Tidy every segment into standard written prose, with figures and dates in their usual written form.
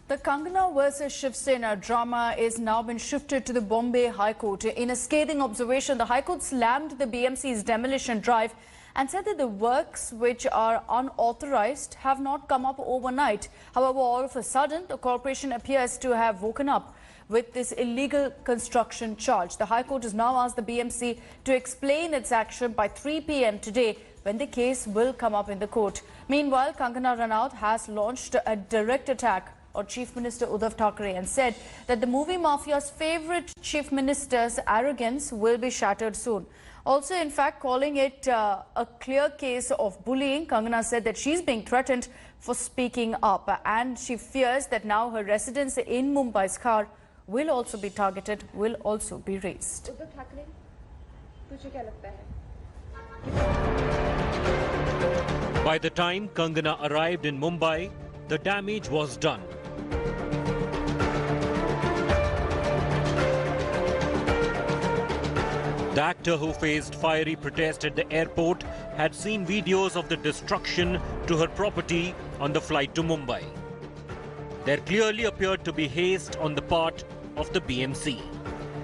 The Kangana versus Shiv Sena drama is now been shifted to the Bombay High Court. In a scathing observation, the High Court slammed the BMC's demolition drive and said that the works, which are unauthorized, have not come up overnight. However, all of a sudden, the corporation appears to have woken up with this illegal construction charge. The High Court has now asked the BMC to explain its action by 3 p.m. today, when the case will come up in the court. Meanwhile, Kangana Ranaut has launched a direct attack on Chief Minister Uddhav Thackeray and said that the movie mafia's favourite Chief Minister's arrogance will be shattered soon. Also, in fact, calling it a clear case of bullying, Kangana said that she's being threatened for speaking up and she fears that now her residence in Mumbai's car will also be targeted, will also be razed. Uddhav Thackeray, तुझे क्या लगता है? By the time Kangana arrived in Mumbai, the damage was done. The actor who faced fiery protest at the airport had seen videos of the destruction to her property on the flight to Mumbai. There clearly appeared to be haste on the part of the BMC.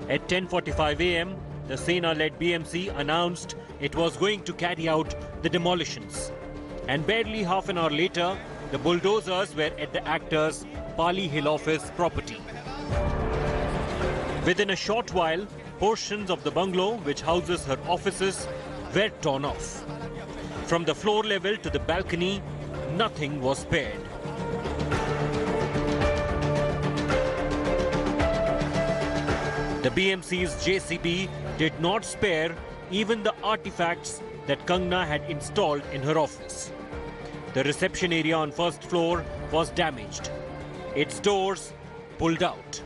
At 10:45 a.m., the Sena-led BMC announced it was going to carry out the demolitions. And barely half an hour later, the bulldozers were at the actor's Pali Hill office property. Within a short while, portions of the bungalow, which houses her offices, were torn off. From the floor level to the balcony, nothing was spared. The BMC's JCB did not spare even the artifacts that Kangana had installed in her office. The reception area on first floor was damaged. Its doors pulled out.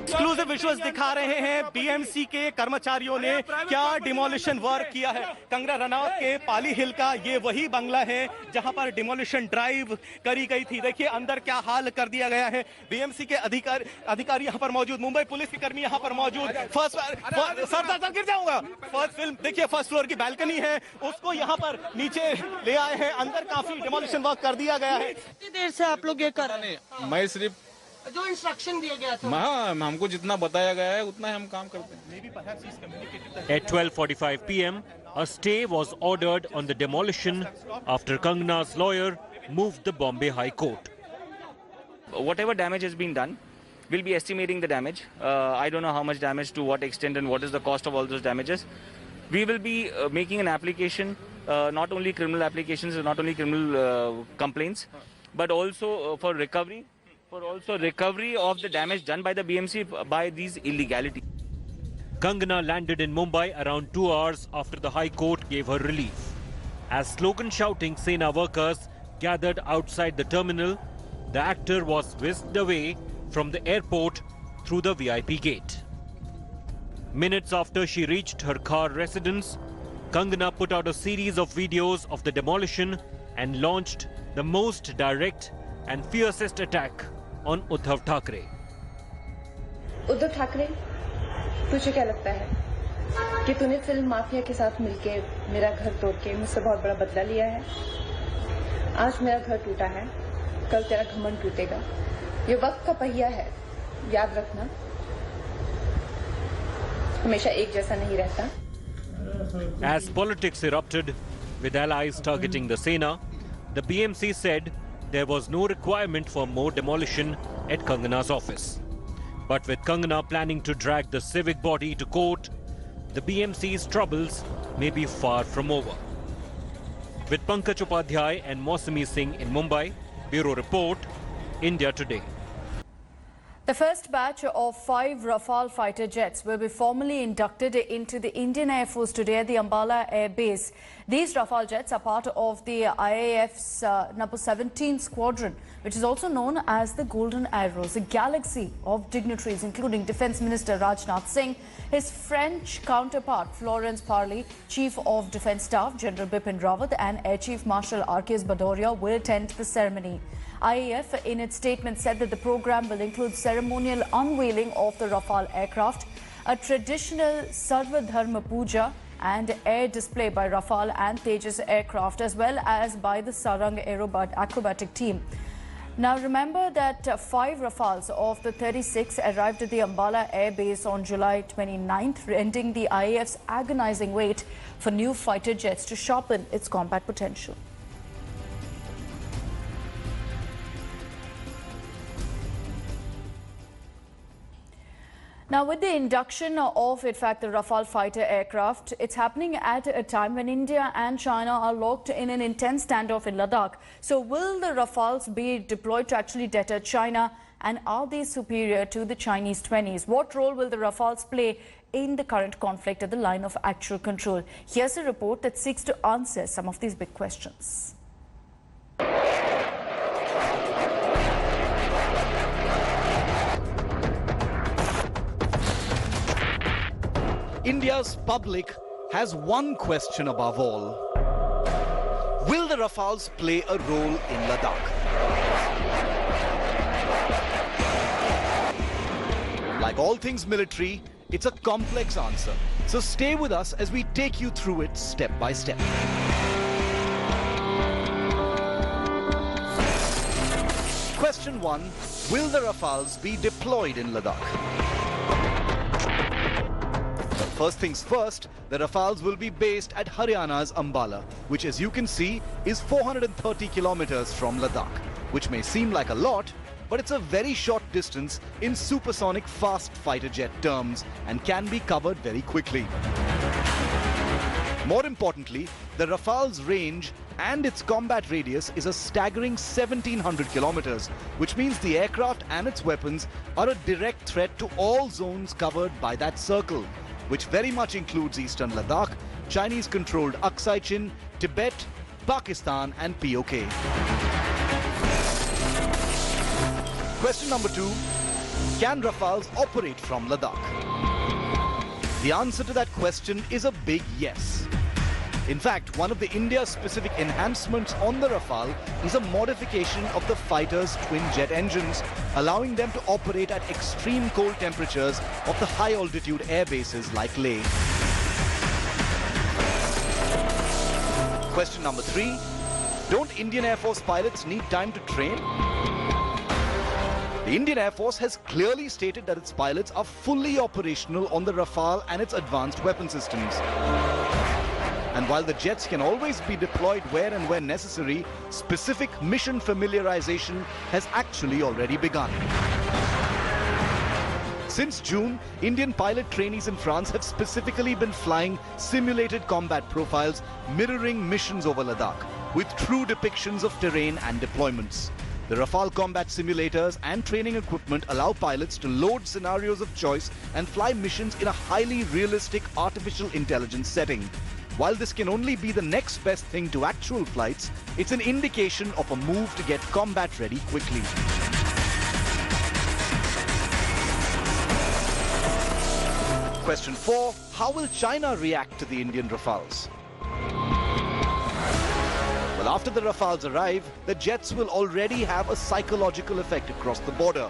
Exclusive visuals दिखा रहे हैं BMC के कर्मचारियों ने क्या demolition work किया है। कंगना रनौत के पाली हिल का ये वही बंगला है जहां पर डिमोलिशन ड्राइव करी गई थी। देखिए अंदर क्या हाल कर दिया गया है। बीएमसी के अधिकारी यहां पर मौजूद, मुंबई पुलिस के कर्मी यहां पर मौजूद। सर गिर जाऊंगा। फर्स्ट फिल्म देखिए, फर्स्ट फ्लोर की बैल्कनी है, उसको यहां पर नीचे ले आए हैं। अंदर काफी डिमोलिशन वर्क कर दिया गया है। कितनी देर से आप लोग ये कर रहे हैं? मैं सिर्फ जो इंस्ट्रक्शन दिया गया था, हाँ, हमको जितना बताया गया है उतना ही हम काम करते हैं। At 12:45 p.m., a stay was ordered on the demolition after Kangana's lawyer moved the Bombay High Court. Whatever damage has been done, we'll be estimating the damage. I don't know how much damage, to what extent, and what is the cost of all those damages. We will be making an application, not only criminal applications, not only criminal complaints, but also for recovery of the damage done by the BMC by these illegalities. Kangana landed in Mumbai around 2 hours after the High Court gave her relief. As slogan-shouting Sena workers gathered outside the terminal, the actor was whisked away from the airport through the VIP gate. Minutes after she reached her car residence, Kangana put out a series of videos of the demolition and launched the most direct and fiercest attack on Uddhav Thackeray. Uddhav Thackeray, तुझे क्या लगता है कि तूने film mafia के साथ मिलके मेरा घर तोड़ के मुझसे बहुत बड़ा बदला लिया है? आज मेरा घर टूटा है, कल तेरा घमंड टूटेगा। ये वक्त का पहिया है, याद रखना, हमेशा एक जैसा नहीं रहता। As politics erupted, with allies targeting the Sena, the BMC said there was no requirement for more demolition at Kangana's office. But with Kangana planning to drag the civic body to court, the BMC's troubles may be far from over. With Pankaj Upadhyay and Mausami Singh in Mumbai, Bureau Report, India Today. The first batch of 5 Rafale fighter jets will be formally inducted into the Indian Air Force today at the Ambala Air Base. These Rafale jets are part of the IAF's number 17 squadron, which is also known as the Golden Arrows, a galaxy of dignitaries, including Defence Minister Rajnaut Singh, his French counterpart Florence Parly, Chief of Defence Staff General Bipin Rawat, and Air Chief Marshal R.K.S. Bhadoria will attend the ceremony. IAF in its statement said that the program will include ceremonial unveiling of the Rafale aircraft, a traditional Sarva Dharma Puja and air display by Rafale and Tejas aircraft, as well as by the Sarang acrobatic team. Now remember that 5 Rafales of the 36 arrived at the Ambala Air Base on July 29th, ending the IAF's agonizing wait for new fighter jets to sharpen its combat potential. Now, with the induction of, in fact, the Rafale fighter aircraft, it's happening at a time when India and China are locked in an intense standoff in Ladakh. So will the Rafales be deployed to actually deter China, and are they superior to the Chinese 20s? What role will the Rafales play in the current conflict at the line of actual control? Here's a report that seeks to answer some of these big questions. India's public has one question above all. Will the Rafales play a role in Ladakh? Like all things military, it's a complex answer. So stay with us as we take you through it step by step. Question 1. Will the Rafales be deployed in Ladakh? First things first, the Rafales will be based at Haryana's Ambala, which as you can see is 430 kilometers from Ladakh, which may seem like a lot, but it's a very short distance in supersonic fast fighter jet terms and can be covered very quickly. More importantly, the Rafale's range and its combat radius is a staggering 1700 kilometers, which means the aircraft and its weapons are a direct threat to all zones covered by that circle, which very much includes eastern Ladakh, Chinese-controlled Aksai Chin, Tibet, Pakistan and POK. Question number 2. Can Rafales operate from Ladakh? The answer to that question is a big yes. In fact, one of the India-specific enhancements on the Rafale is a modification of the fighter's twin-jet engines, allowing them to operate at extreme cold temperatures of the high-altitude air bases like Leh. Question number 3. Don't Indian Air Force pilots need time to train? The Indian Air Force has clearly stated that its pilots are fully operational on the Rafale and its advanced weapon systems. And while the jets can always be deployed where and when necessary, specific mission familiarization has actually already begun. Since June, Indian pilot trainees in France have specifically been flying simulated combat profiles mirroring missions over Ladakh, with true depictions of terrain and deployments. The Rafale combat simulators and training equipment allow pilots to load scenarios of choice and fly missions in a highly realistic artificial intelligence setting. While this can only be the next best thing to actual flights, it's an indication of a move to get combat ready quickly. Question 4. How will China react to the Indian Rafales? Well, after the Rafales arrive, the jets will already have a psychological effect across the border.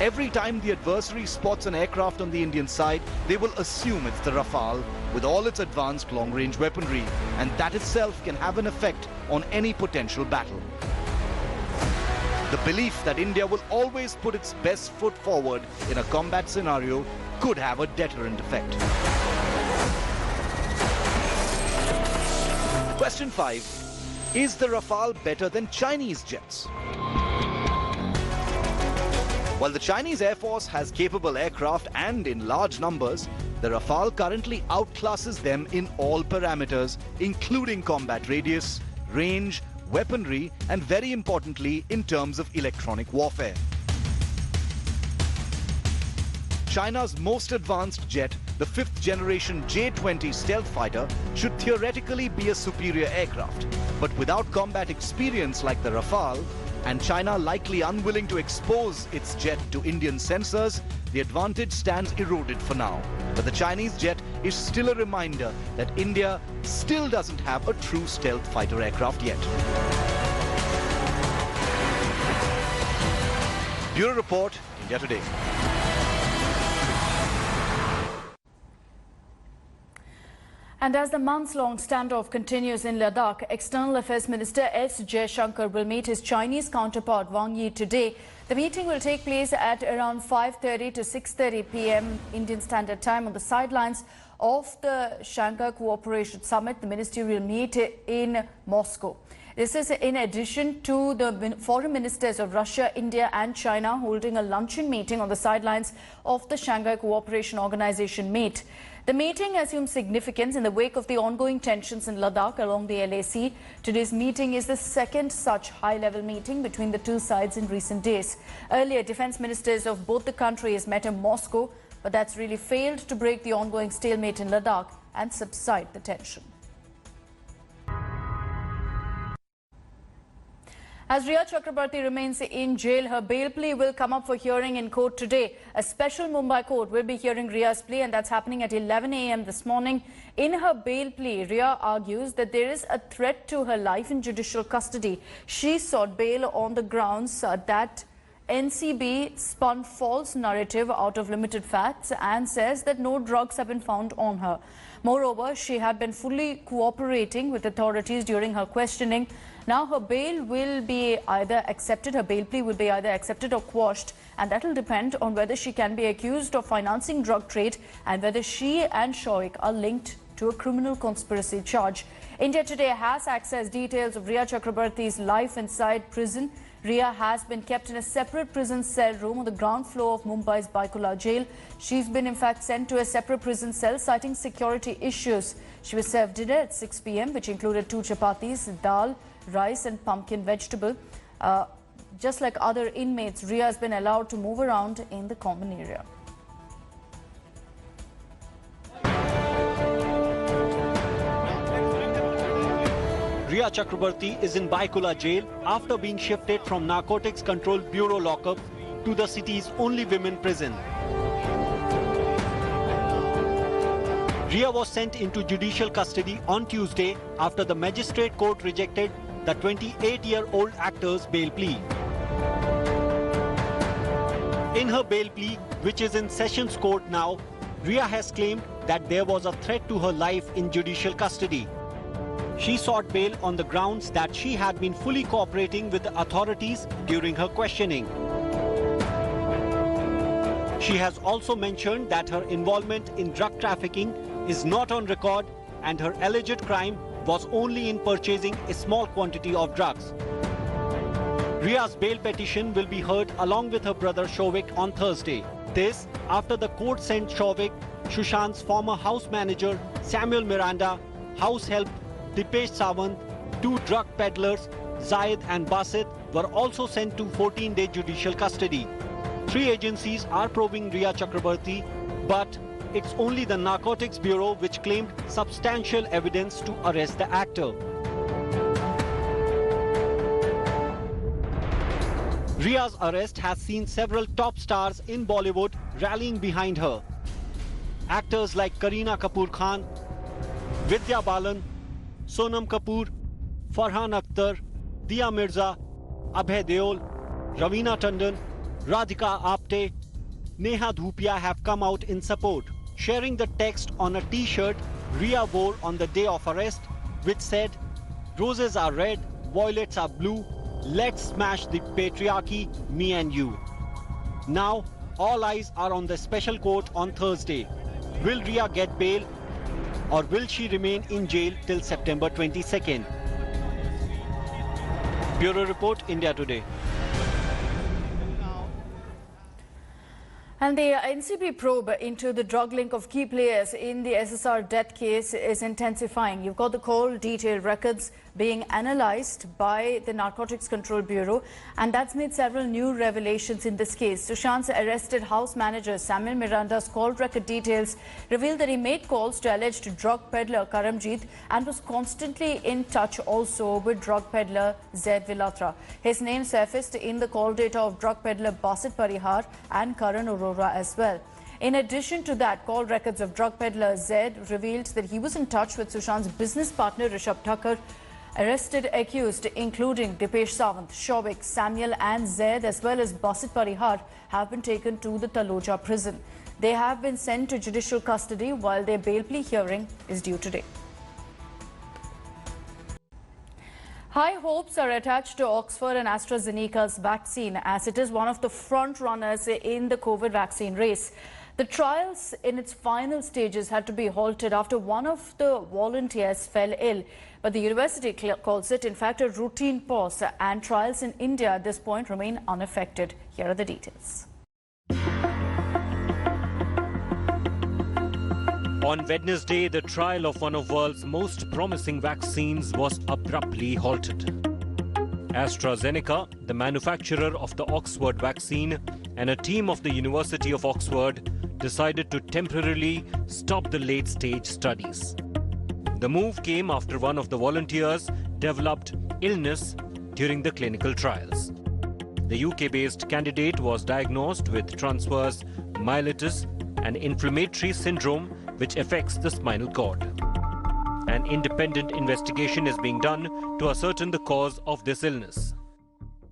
Every time the adversary spots an aircraft on the Indian side, they will assume it's the Rafale with all its advanced long-range weaponry, and that itself can have an effect on any potential battle. The belief that India will always put its best foot forward in a combat scenario could have a deterrent effect. Question 5. Is the Rafale better than Chinese jets? While the Chinese Air Force has capable aircraft and in large numbers, the Rafale currently outclasses them in all parameters, including combat radius, range, weaponry, and very importantly, in terms of electronic warfare. China's most advanced jet, the 5th generation J-20 stealth fighter, should theoretically be a superior aircraft. But without combat experience like the Rafale, and China likely unwilling to expose its jet to Indian sensors, the advantage stands eroded for now. But the Chinese jet is still a reminder that India still doesn't have a true stealth fighter aircraft yet. Bureau Report, India Today. And as the months-long standoff continues in Ladakh, External Affairs Minister S. Jaishankar will meet his Chinese counterpart Wang Yi today. The meeting will take place at around 5:30 to 6:30 p.m. Indian Standard Time on the sidelines of the Shanghai Cooperation Summit. The ministry will meet in Moscow. This is in addition to the foreign ministers of Russia, India and China holding a luncheon meeting on the sidelines of the Shanghai Cooperation Organization meet. The meeting assumes significance in the wake of the ongoing tensions in Ladakh along the LAC. Today's meeting is the second such high-level meeting between the two sides in recent days. Earlier, defense ministers of both the countries met in Moscow, but that's really failed to break the ongoing stalemate in Ladakh and subside the tension. As Rhea Chakraborty remains in jail, her bail plea will come up for hearing in court today. A special Mumbai court will be hearing Rhea's plea, and that's happening at 11 a.m. this morning. In her bail plea, Rhea argues that there is a threat to her life in judicial custody. She sought bail on the grounds that NCB spun false narrative out of limited facts and says that no drugs have been found on her. Moreover, she had been fully cooperating with authorities during her questioning. Now her bail will be either accepted, her bail plea will be either accepted or quashed, and that will depend on whether she can be accused of financing drug trade and whether she and Shoaik are linked to a criminal conspiracy charge. India Today has accessed details of Rhea Chakraborty's life inside prison. Rhea has been kept in a separate prison cell room on the ground floor of Mumbai's Baikula jail. She's been in fact sent to a separate prison cell citing security issues. She was served dinner at 6 p.m. which included 2 chapatis, dal, rice and pumpkin vegetable. Just like other inmates, Rhea has been allowed to move around in the common area. Rhea Chakraborty is in Baikula jail after being shifted from Narcotics Control Bureau lockup to the city's only women prison. Rhea was sent into judicial custody on Tuesday after the magistrate court rejected the 28-year-old actor's bail plea. In her bail plea, which is in Sessions Court now, Rhea has claimed that there was a threat to her life in judicial custody. She sought bail on the grounds that she had been fully cooperating with the authorities during her questioning. She has also mentioned that her involvement in drug trafficking is not on record and her alleged crime was only in purchasing a small quantity of drugs. Rhea's bail petition will be heard along with her brother Shoaik on Thursday. This after the court sent Shoaik, Sushant's former house manager Samuel Miranda, house help Dipesh Sawant, 2 drug peddlers, Zayed and Basit, were also sent to 14-day judicial custody. 3 agencies are probing Rhea Chakraborty, but it's only the Narcotics Bureau which claimed substantial evidence to arrest the actor. Rhea's arrest has seen several top stars in Bollywood rallying behind her. Actors like Kareena Kapoor Khan, Vidya Balan, Sonam Kapoor, Farhan Akhtar, Diya Mirza, Abhay Deol, Raveena Tandon, Radhika Apte, Neha Dhupia have come out in support, sharing the text on a t-shirt Rhea wore on the day of arrest, which said, "Roses are red, violets are blue, let's smash the patriarchy, me and you." Now, all eyes are on the special court on Thursday. Will Rhea get bail? Or will she remain in jail till September 22nd? Bureau Report, India Today. And the NCB probe into the drug link of key players in the SSR death case is intensifying. You've got the call detailed records being analysed by the Narcotics Control Bureau, and that's made several new revelations in this case. Sushant's arrested house manager Samuel Miranda's call record details reveal that he made calls to alleged drug peddler Karamjeet and was constantly in touch also with drug peddler Zaid Vilatra. His name surfaced in the call data of drug peddler Basit Parihar and Karan Arora as well. In addition to that, call records of drug peddler Zaid revealed that he was in touch with Sushant's business partner Rishabh Thakur. Arrested accused including Dipesh Sawant, Shoaik, Samuel and Zaid as well as Basit Parihar have been taken to the Taloja prison. They have been sent to judicial custody while their bail plea hearing is due today. High hopes are attached to Oxford and AstraZeneca's vaccine, as it is one of the front runners in the COVID vaccine race. The trials in its final stages had to be halted after one of the volunteers fell ill. But the university calls it, in fact, a routine pause, and trials in India at this point remain unaffected. Here are the details. On Wednesday, the trial of one of the world's most promising vaccines was abruptly halted. AstraZeneca, the manufacturer of the Oxford vaccine, and a team of the University of Oxford decided to temporarily stop the late-stage studies. The move came after one of the volunteers developed illness during the clinical trials. The UK-based candidate was diagnosed with transverse myelitis, an inflammatory syndrome which affects the spinal cord. An independent investigation is being done to ascertain the cause of this illness.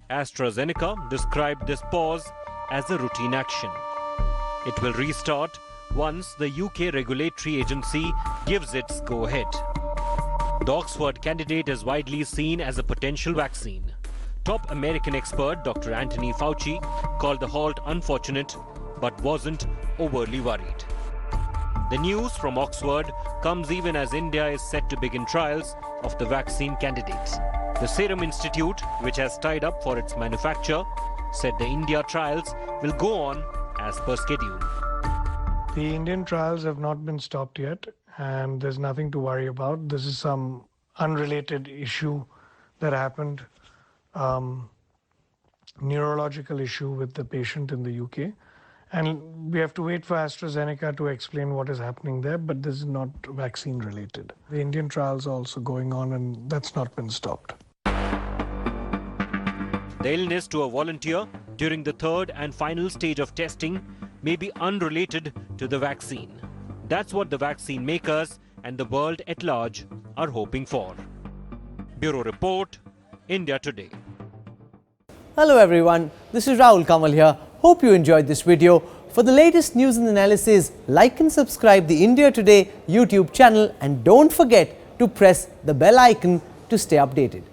AstraZeneca described this pause as a routine action. It will restart once the UK regulatory agency gives its go-ahead. The Oxford candidate is widely seen as a potential vaccine. Top American expert Dr. Anthony Fauci called the halt unfortunate but wasn't overly worried. The news from Oxford comes even as India is set to begin trials of the vaccine candidates. The Serum Institute, which has tied up for its manufacture, said the India trials will go on as per schedule. The Indian trials have not been stopped yet, and there's nothing to worry about. This is some unrelated issue that happened, neurological issue with the patient in the UK. And we have to wait for AstraZeneca to explain what is happening there, but this is not vaccine related. The Indian trials are also going on, and that's not been stopped. The illness to a volunteer during the third and final stage of testing may be unrelated to the vaccine. That's what the vaccine makers and the world at large are hoping for. Bureau Report, India Today. Hello everyone, this is Rahul Kamal here. Hope you enjoyed this video. For the latest news and analysis, like and subscribe the India Today YouTube channel, and don't forget to press the bell icon to stay updated.